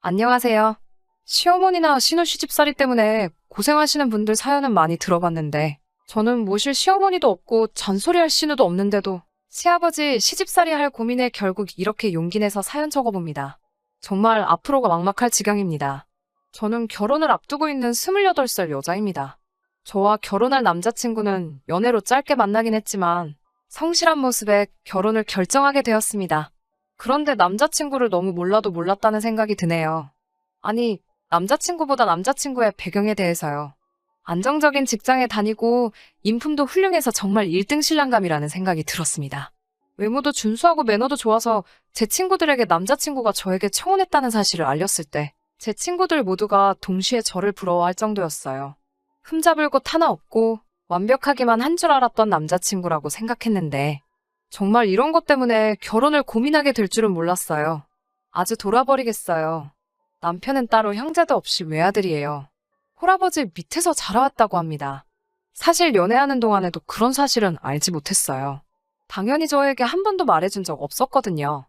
안녕하세요. 시어머니나 시누시집살이 때문에 고생하시는 분들 사연은 많이 들어봤는데, 저는 모실 시어머니도 없고 잔소리할 시누도 없는데도 시아버지 시집살이 할 고민에 결국 이렇게 용기 내서 사연 적어봅니다. 정말 앞으로가 막막할 지경입니다. 저는 결혼을 앞두고 있는 28살 여자입니다. 저와 결혼할 남자친구는 연애로 짧게 만나긴 했지만 성실한 모습에 결혼을 결정하게 되었습니다. 그런데 남자친구를 너무 몰라도 몰랐다는 생각이 드네요. 아니, 남자친구보다 남자친구의 배경에 대해서요. 안정적인 직장에 다니고 인품도 훌륭해서 정말 1등 신랑감이라는 생각이 들었습니다. 외모도 준수하고 매너도 좋아서 제 친구들에게 남자친구가 저에게 청혼했다는 사실을 알렸을 때 제 친구들 모두가 동시에 저를 부러워할 정도였어요. 흠잡을 곳 하나 없고 완벽하기만 한 줄 알았던 남자친구라고 생각했는데 정말 이런 것 때문에 결혼을 고민하게 될 줄은 몰랐어요. 아주 돌아버리겠어요. 남편은 따로 형제도 없이 외아들이에요. 홀아버지 밑에서 자라왔다고 합니다. 사실 연애하는 동안에도 그런 사실은 알지 못했어요. 당연히 저에게 한 번도 말해준 적 없었거든요.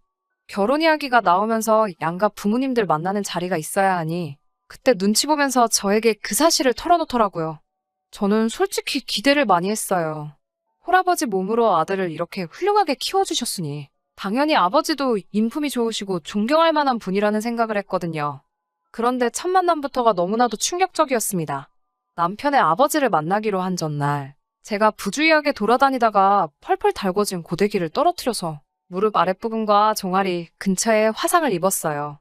결혼 이야기가 나오면서 양가 부모님들 만나는 자리가 있어야 하니 그때 눈치 보면서 저에게 그 사실을 털어놓더라고요. 저는 솔직히 기대를 많이 했어요. 홀아버지 몸으로 아들을 이렇게 훌륭하게 키워주셨으니 당연히 아버지도 인품이 좋으시고 존경할 만한 분이라는 생각을 했거든요. 그런데 첫 만남부터가 너무나도 충격적이었습니다. 남편의 아버지를 만나기로 한 전날 제가 부주의하게 돌아다니다가 펄펄 달궈진 고데기를 떨어뜨려서 무릎 아랫부분과 종아리 근처에 화상을 입었어요.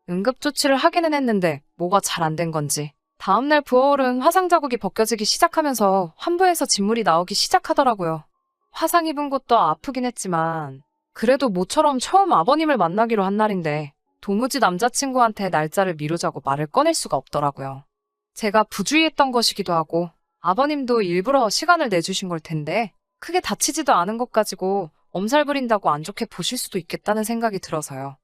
응급조치를 하기는 했는데 뭐가 잘 안 된 건지 다음날 부어오른 화상 자국이 벗겨지기 시작하면서 환부에서 진물이 나오기 시작하더라고요. 화상 입은 곳도 아프긴 했지만 그래도 모처럼 처음 아버님을 만나기로 한 날인데 도무지 남자친구한테 날짜를 미루자고 말을 꺼낼 수가 없더라고요. 제가 부주의했던 것이기도 하고 아버님도 일부러 시간을 내주신 걸 텐데 크게 다치지도 않은 것 가지고 엄살 부린다고 안 좋게 보실 수도 있겠다는 생각이 들어서요.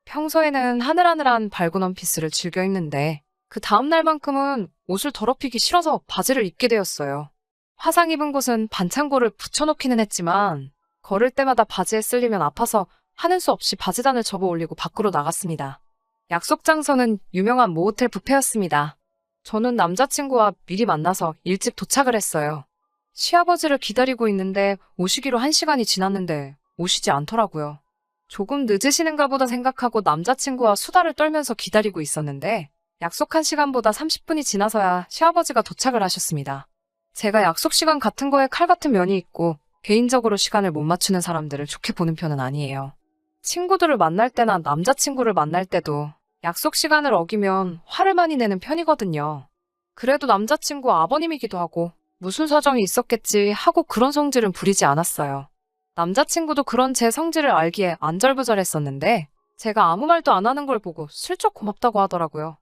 평소에는 하늘하늘한 밝은 원피스를 즐겨 입는데 그 다음날만큼은 옷을 더럽히기 싫어서 바지를 입게 되었어요. 화상 입은 곳은 반창고를 붙여놓기는 했지만 걸을 때마다 바지에 쓸리면 아파서 하는 수 없이 바지단을 접어 올리고 밖으로 나갔습니다. 약속 장소는 유명한 모호텔 뷔페였습니다. 저는 남자친구와 미리 만나서 일찍 도착을 했어요. 시아버지를 기다리고 있는데 오시기로 1시간이 지났는데 오시지 않더라고요. 조금 늦으시는가 보다 생각하고 남자친구와 수다를 떨면서 기다리고 있었는데 약속한 시간보다 30분이 지나서야 시아버지가 도착을 하셨습니다. 제가 약속 시간 같은 거에 칼 같은 면이 있고 개인적으로 시간을 못 맞추는 사람들을 좋게 보는 편은 아니에요. 친구들을 만날 때나 남자친구를 만날 때도 약속 시간을 어기면 화를 많이 내는 편이거든요. 그래도 남자친구 아버님이기도 하고 무슨 사정이 있었겠지 하고 그런 성질은 부리지 않았어요. 남자친구도 그런 제 성질을 알기에 안절부절했었는데 제가 아무 말도 안 하는 걸 보고 슬쩍 고맙다고 하더라고요.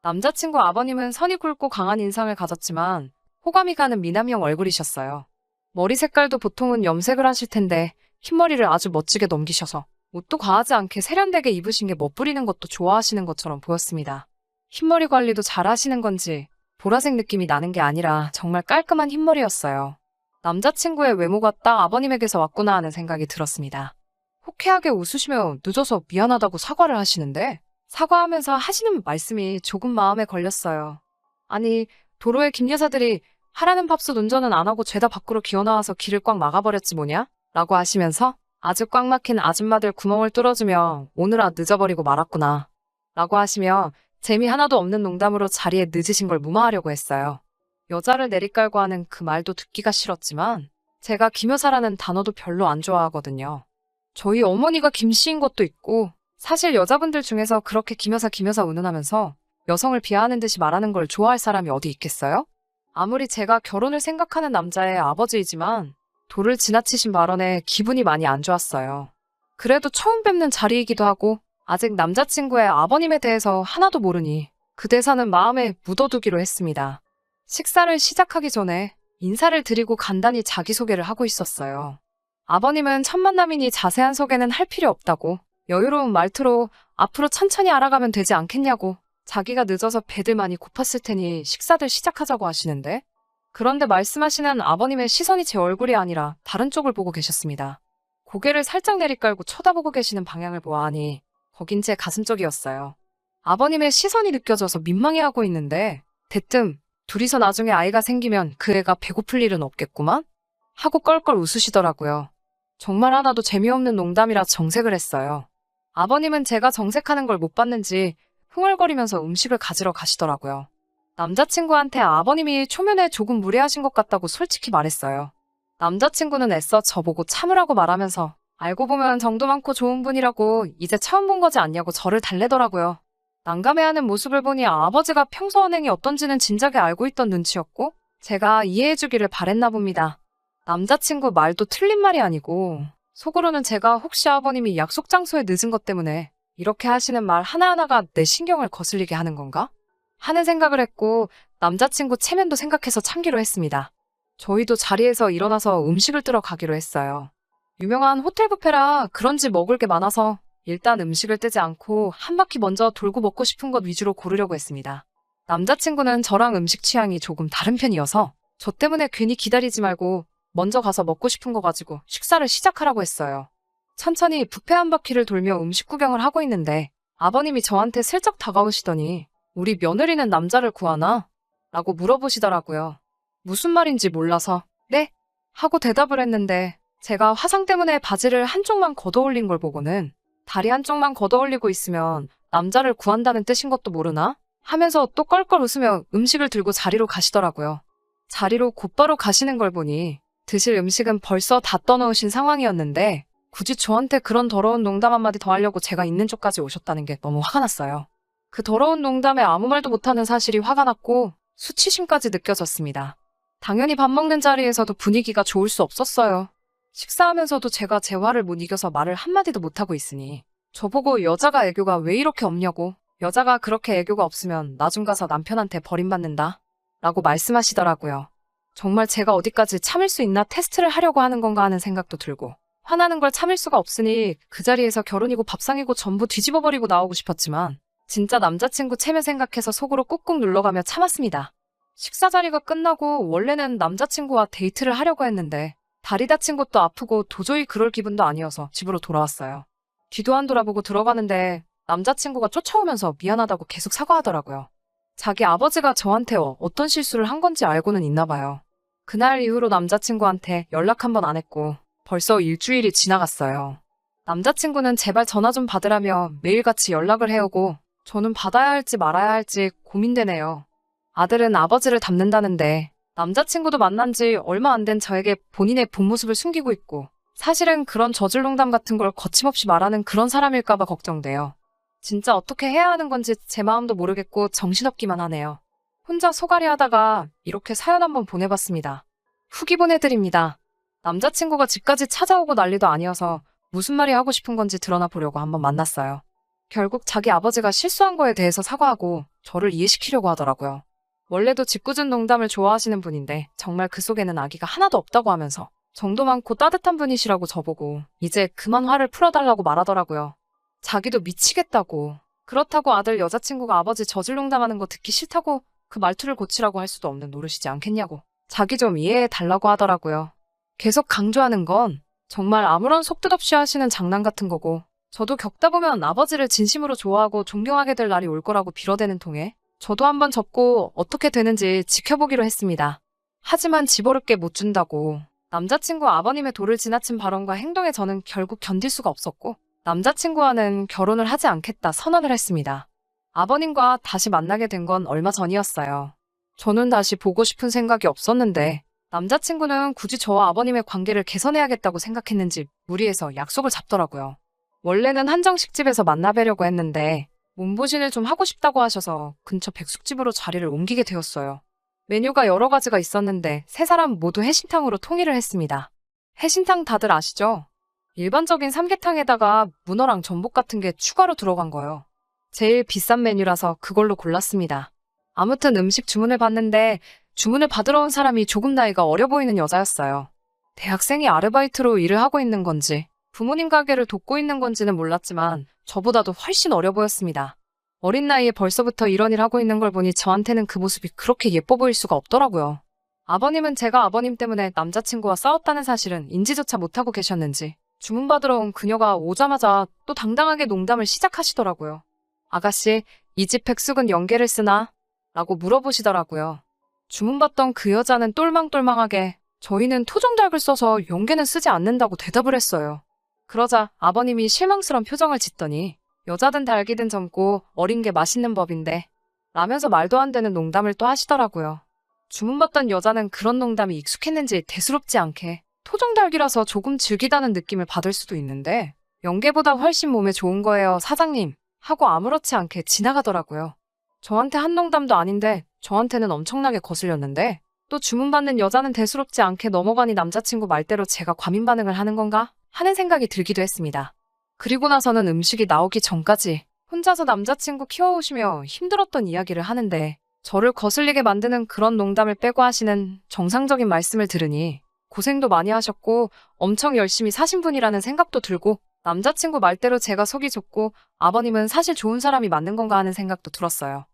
남자친구 아버님은 선이 굵고 강한 인상을 가졌지만 호감이 가는 미남형 얼굴이셨어요. 머리 색깔도 보통은 염색을 하실 텐데 흰머리를 아주 멋지게 넘기셔서 옷도 과하지 않게 세련되게 입으신 게 멋부리는 것도 좋아하시는 것처럼 보였습니다. 흰머리 관리도 잘 하시는 건지 보라색 느낌이 나는 게 아니라 정말 깔끔한 흰머리였어요. 남자친구의 외모가 딱 아버님에게서 왔구나 하는 생각이 들었습니다. 호쾌하게 웃으시며 늦어서 미안하다고 사과를 하시는데 사과하면서 하시는 말씀이 조금 마음에 걸렸어요. 아니, 도로에 김 여사들이 하라는 밥솥 운전은 안 하고 죄다 밖으로 기어나와서 길을 꽉 막아버렸지 뭐냐? 라고 하시면서 아주 꽉 막힌 아줌마들 구멍을 뚫어주며 오느라 늦어버리고 말았구나. 라고 하시며 재미 하나도 없는 농담으로 자리에 늦으신 걸 무마하려고 했어요. 여자를 내리깔고 하는 그 말도 듣기가 싫었지만 제가 김여사라는 단어도 별로 안 좋아하거든요. 저희 어머니가 김씨인 것도 있고 사실 여자분들 중에서 그렇게 김여사 운운하면서 여성을 비하하는 듯이 말하는 걸 좋아할 사람이 어디 있겠어요? 아무리 제가 결혼을 생각하는 남자의 아버지이지만 도를 지나치신 발언에 기분이 많이 안 좋았어요. 그래도 처음 뵙는 자리이기도 하고 아직 남자친구의 아버님에 대해서 하나도 모르니 그 대사는 마음에 묻어두기로 했습니다. 식사를 시작하기 전에 인사를 드리고 간단히 자기소개를 하고 있었어요. 아버님은 첫 만남이니 자세한 소개는 할 필요 없다고 여유로운 말투로 앞으로 천천히 알아가면 되지 않겠냐고 자기가 늦어서 배들 많이 고팠을 테니 식사들 시작하자고 하시는데 그런데 말씀하시는 아버님의 시선이 제 얼굴이 아니라 다른 쪽을 보고 계셨습니다. 고개를 살짝 내리깔고 쳐다보고 계시는 방향을 보아하니 거긴 제 가슴 쪽이었어요. 아버님의 시선이 느껴져서 민망해하고 있는데 대뜸 둘이서 나중에 아이가 생기면 그 애가 배고플 일은 없겠구만? 하고 껄껄 웃으시더라고요. 정말 하나도 재미없는 농담이라 정색을 했어요. 아버님은 제가 정색하는 걸 못 봤는지 흥얼거리면서 음식을 가지러 가시더라고요. 남자친구한테 아버님이 초면에 조금 무례하신 것 같다고 솔직히 말했어요. 남자친구는 애써 저보고 참으라고 말하면서 알고 보면 정도 많고 좋은 분이라고 이제 처음 본 거지 않냐고 저를 달래더라고요. 난감해하는 모습을 보니 아버지가 평소 언행이 어떤지는 진작에 알고 있던 눈치였고 제가 이해해주기를 바랬나 봅니다. 남자친구 말도 틀린 말이 아니고 속으로는 제가 혹시 아버님이 약속 장소에 늦은 것 때문에 이렇게 하시는 말 하나하나가 내 신경을 거슬리게 하는 건가? 하는 생각을 했고 남자친구 체면도 생각해서 참기로 했습니다. 저희도 자리에서 일어나서 음식을 뜨러 가기로 했어요. 유명한 호텔 뷔페라 그런지 먹을 게 많아서 일단 음식을 뜨지 않고 한 바퀴 먼저 돌고 먹고 싶은 것 위주로 고르려고 했습니다. 남자친구는 저랑 음식 취향이 조금 다른 편이어서 저 때문에 괜히 기다리지 말고 먼저 가서 먹고 싶은 거 가지고 식사를 시작하라고 했어요. 천천히 뷔페 한 바퀴를 돌며 음식 구경을 하고 있는데 아버님이 저한테 슬쩍 다가오시더니 우리 며느리는 남자를 구하나? 라고 물어보시더라고요. 무슨 말인지 몰라서 네? 하고 대답을 했는데 제가 화상 때문에 바지를 한쪽만 걷어올린 걸 보고는 다리 한쪽만 걷어올리고 있으면 남자를 구한다는 뜻인 것도 모르나? 하면서 또 껄껄 웃으며 음식을 들고 자리로 가시더라고요. 자리로 곧바로 가시는 걸 보니 드실 음식은 벌써 다 떠놓으신 상황이었는데 굳이 저한테 그런 더러운 농담 한마디 더 하려고 제가 있는 쪽까지 오셨다는 게 너무 화가 났어요. 그 더러운 농담에 아무 말도 못하는 사실이 화가 났고 수치심까지 느껴졌습니다. 당연히 밥 먹는 자리에서도 분위기가 좋을 수 없었어요. 식사하면서도 제가 제 화를 못 이겨서 말을 한마디도 못하고 있으니 저보고 여자가 애교가 왜 이렇게 없냐고 여자가 그렇게 애교가 없으면 나중 가서 남편한테 버림받는다 라고 말씀하시더라고요. 정말 제가 어디까지 참을 수 있나 테스트를 하려고 하는 건가 하는 생각도 들고 화나는 걸 참을 수가 없으니 그 자리에서 결혼이고 밥상이고 전부 뒤집어버리고 나오고 싶었지만 진짜 남자친구 체면 생각해서 속으로 꾹꾹 눌러가며 참았습니다. 식사 자리가 끝나고 원래는 남자친구와 데이트를 하려고 했는데 다리 다친 것도 아프고 도저히 그럴 기분도 아니어서 집으로 돌아왔어요. 뒤도 안 돌아보고 들어가는데 남자친구가 쫓아오면서 미안하다고 계속 사과하더라고요. 자기 아버지가 저한테 어떤 실수를 한 건지 알고는 있나 봐요. 그날 이후로 남자친구한테 연락 한 번 안 했고 벌써 일주일이 지나갔어요. 남자친구는 제발 전화 좀 받으라며 매일같이 연락을 해오고 저는 받아야 할지 말아야 할지 고민되네요. 아들은 아버지를 닮는다는데 남자친구도 만난 지 얼마 안 된 저에게 본인의 본 모습을 숨기고 있고 사실은 그런 저질농담 같은 걸 거침없이 말하는 그런 사람일까봐 걱정돼요. 진짜 어떻게 해야 하는 건지 제 마음도 모르겠고 정신없기만 하네요. 혼자 소갈이 하다가 이렇게 사연 한번 보내봤습니다. 후기 보내드립니다. 남자친구가 집까지 찾아오고 난리도 아니어서 무슨 말이 하고 싶은 건지 드러나 보려고 한번 만났어요. 결국 자기 아버지가 실수한 거에 대해서 사과하고 저를 이해시키려고 하더라고요. 원래도 짓궂은 농담을 좋아하시는 분인데 정말 그 속에는 악의가 하나도 없다고 하면서 정도 많고 따뜻한 분이시라고 저보고 이제 그만 화를 풀어달라고 말하더라고요. 자기도 미치겠다고. 그렇다고 아들 여자친구가 아버지 저질농담하는 거 듣기 싫다고 그 말투를 고치라고 할 수도 없는 노릇이지 않겠냐고 자기 좀 이해해달라고 하더라고요. 계속 강조하는 건 정말 아무런 속뜻 없이 하시는 장난 같은 거고 저도 겪다 보면 아버지를 진심으로 좋아하고 존경하게 될 날이 올 거라고 빌어대는 통에 저도 한번 접고 어떻게 되는지 지켜보기로 했습니다. 하지만 집어릇게 못 준다고 남자친구 아버님의 도를 지나친 발언과 행동에 저는 결국 견딜 수가 없었고 남자친구와는 결혼을 하지 않겠다 선언을 했습니다. 아버님과 다시 만나게 된 건 얼마 전이었어요. 저는 다시 보고 싶은 생각이 없었는데 남자친구는 굳이 저와 아버님의 관계를 개선해야겠다고 생각했는지 무리해서 약속을 잡더라고요. 원래는 한정식집에서 만나뵈려고 했는데 몸보신을 좀 하고 싶다고 하셔서 근처 백숙집으로 자리를 옮기게 되었어요. 메뉴가 여러 가지가 있었는데 세 사람 모두 해신탕으로 통일을 했습니다. 해신탕 다들 아시죠? 일반적인 삼계탕에다가 문어랑 전복 같은 게 추가로 들어간 거예요. 제일 비싼 메뉴라서 그걸로 골랐습니다. 아무튼 음식 주문을 받는데 주문을 받으러 온 사람이 조금 나이가 어려 보이는 여자였어요. 대학생이 아르바이트로 일을 하고 있는 건지 부모님 가게를 돕고 있는 건지는 몰랐지만 저보다도 훨씬 어려 보였습니다. 어린 나이에 벌써부터 이런 일 하고 있는 걸 보니 저한테는 그 모습이 그렇게 예뻐 보일 수가 없더라고요. 아버님은 제가 아버님 때문에 남자친구와 싸웠다는 사실은 인지조차 못하고 계셨는지 주문받으러 온 그녀가 오자마자 또 당당하게 농담을 시작하시더라고요. 아가씨, 이 집 백숙은 연계를 쓰나? 라고 물어보시더라고요. 주문받던 그 여자는 똘망똘망하게 저희는 토종닭을 써서 연계는 쓰지 않는다고 대답을 했어요. 그러자 아버님이 실망스러운 표정을 짓더니 여자든 닭이든 젊고 어린 게 맛있는 법인데 라면서 말도 안 되는 농담을 또 하시더라고요. 주문받던 여자는 그런 농담이 익숙했는지 대수롭지 않게 토종닭이라서 조금 질기다는 느낌을 받을 수도 있는데 연계보다 훨씬 몸에 좋은 거예요, 사장님. 하고 아무렇지 않게 지나가더라고요. 저한테 한 농담도 아닌데 저한테는 엄청나게 거슬렸는데 또 주문받는 여자는 대수롭지 않게 넘어가니 남자친구 말대로 제가 과민 반응을 하는 건가? 하는 생각이 들기도 했습니다. 그리고 나서는 음식이 나오기 전까지 혼자서 남자친구 키워오시며 힘들었던 이야기를 하는데 저를 거슬리게 만드는 그런 농담을 빼고 하시는 정상적인 말씀을 들으니 고생도 많이 하셨고 엄청 열심히 사신 분이라는 생각도 들고 남자친구 말대로 제가 속이 좁고 아버님은 사실 좋은 사람이 맞는 건가 하는 생각도 들었어요.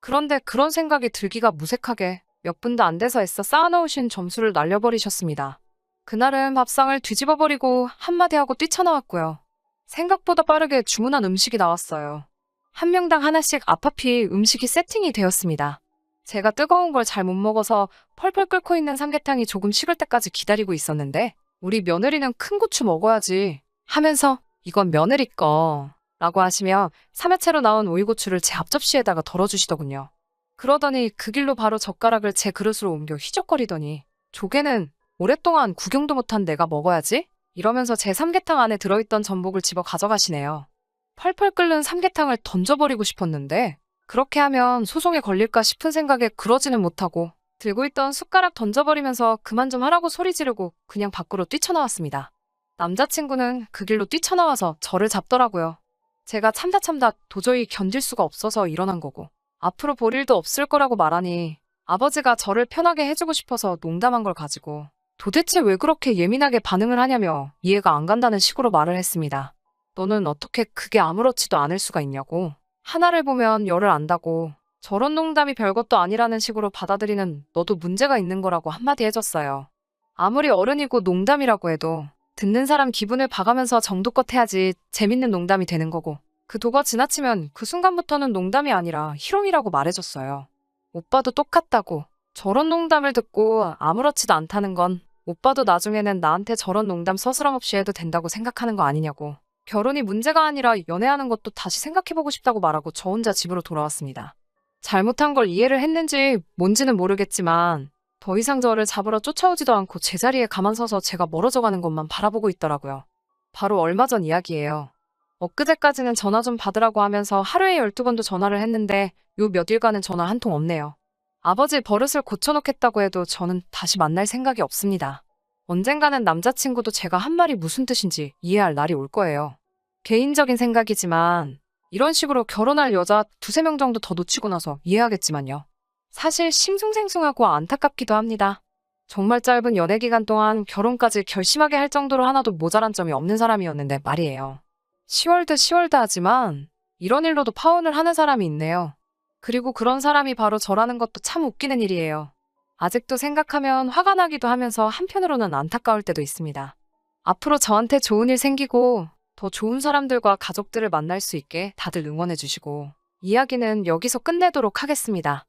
그런데 그런 생각이 들기가 무색하게 몇 분도 안 돼서 애써 쌓아놓으신 점수를 날려버리셨습니다. 그날은 밥상을 뒤집어버리고 한마디 하고 뛰쳐나왔고요. 생각보다 빠르게 주문한 음식이 나왔어요. 한 명당 하나씩 앞앞이 음식이 세팅이 되었습니다. 제가 뜨거운 걸 잘 못 먹어서 펄펄 끓고 있는 삼계탕이 조금 식을 때까지 기다리고 있었는데 우리 며느리는 큰 고추 먹어야지 하면서 이건 며느리 거 라고 하시며 3회째로 나온 오이고추를 제 앞접시에다가 덜어주시더군요. 그러더니 그 길로 바로 젓가락을 제 그릇으로 옮겨 휘적거리더니 조개는 오랫동안 구경도 못한 내가 먹어야지? 이러면서 제 삼계탕 안에 들어있던 전복을 집어 가져가시네요. 펄펄 끓는 삼계탕을 던져버리고 싶었는데 그렇게 하면 소송에 걸릴까 싶은 생각에 그러지는 못하고 들고 있던 숟가락 던져버리면서 그만 좀 하라고 소리 지르고 그냥 밖으로 뛰쳐나왔습니다. 남자친구는 그 길로 뛰쳐나와서 저를 잡더라고요. 제가 참다 도저히 견딜 수가 없어서 일어난 거고 앞으로 볼 일도 없을 거라고 말하니 아버지가 저를 편하게 해주고 싶어서 농담한 걸 가지고 도대체 왜 그렇게 예민하게 반응을 하냐며 이해가 안 간다는 식으로 말을 했습니다. 너는 어떻게 그게 아무렇지도 않을 수가 있냐고. 하나를 보면 열을 안다고. 저런 농담이 별것도 아니라는 식으로 받아들이는 너도 문제가 있는 거라고 한마디 해줬어요. 아무리 어른이고 농담이라고 해도 듣는 사람 기분을 봐가면서 정도껏 해야지 재밌는 농담이 되는 거고 그 도가 지나치면 그 순간부터는 농담이 아니라 희롱이라고 말해줬어요. 오빠도 똑같다고. 저런 농담을 듣고 아무렇지도 않다는 건 오빠도 나중에는 나한테 저런 농담 서스럼 없이 해도 된다고 생각하는 거 아니냐고. 결혼이 문제가 아니라 연애하는 것도 다시 생각해보고 싶다고 말하고 저 혼자 집으로 돌아왔습니다. 잘못한 걸 이해를 했는지 뭔지는 모르겠지만 더 이상 저를 잡으러 쫓아오지도 않고 제자리에 가만 서서 제가 멀어져 가는 것만 바라보고 있더라고요. 바로 얼마 전 이야기예요. 엊그제까지는 전화 좀 받으라고 하면서 하루에 12번도 전화를 했는데 요 며칠간은 전화 한 통 없네요. 아버지 버릇을 고쳐놓겠다고 해도 저는 다시 만날 생각이 없습니다. 언젠가는 남자친구도 제가 한 말이 무슨 뜻인지 이해할 날이 올 거예요. 개인적인 생각이지만 이런 식으로 결혼할 여자 2~3명 정도 더 놓치고 나서 이해하겠지만요. 사실 싱숭생숭하고 안타깝기도 합니다. 정말 짧은 연애 기간 동안 결혼까지 결심하게 할 정도로 하나도 모자란 점이 없는 사람이었는데 말이에요. 10월드 하지만 이런 일로도 파혼을 하는 사람이 있네요. 그리고 그런 사람이 바로 저라는 것도 참 웃기는 일이에요. 아직도 생각하면 화가 나기도 하면서 한편으로는 안타까울 때도 있습니다. 앞으로 저한테 좋은 일 생기고 더 좋은 사람들과 가족들을 만날 수 있게 다들 응원해 주시고 이야기는 여기서 끝내도록 하겠습니다.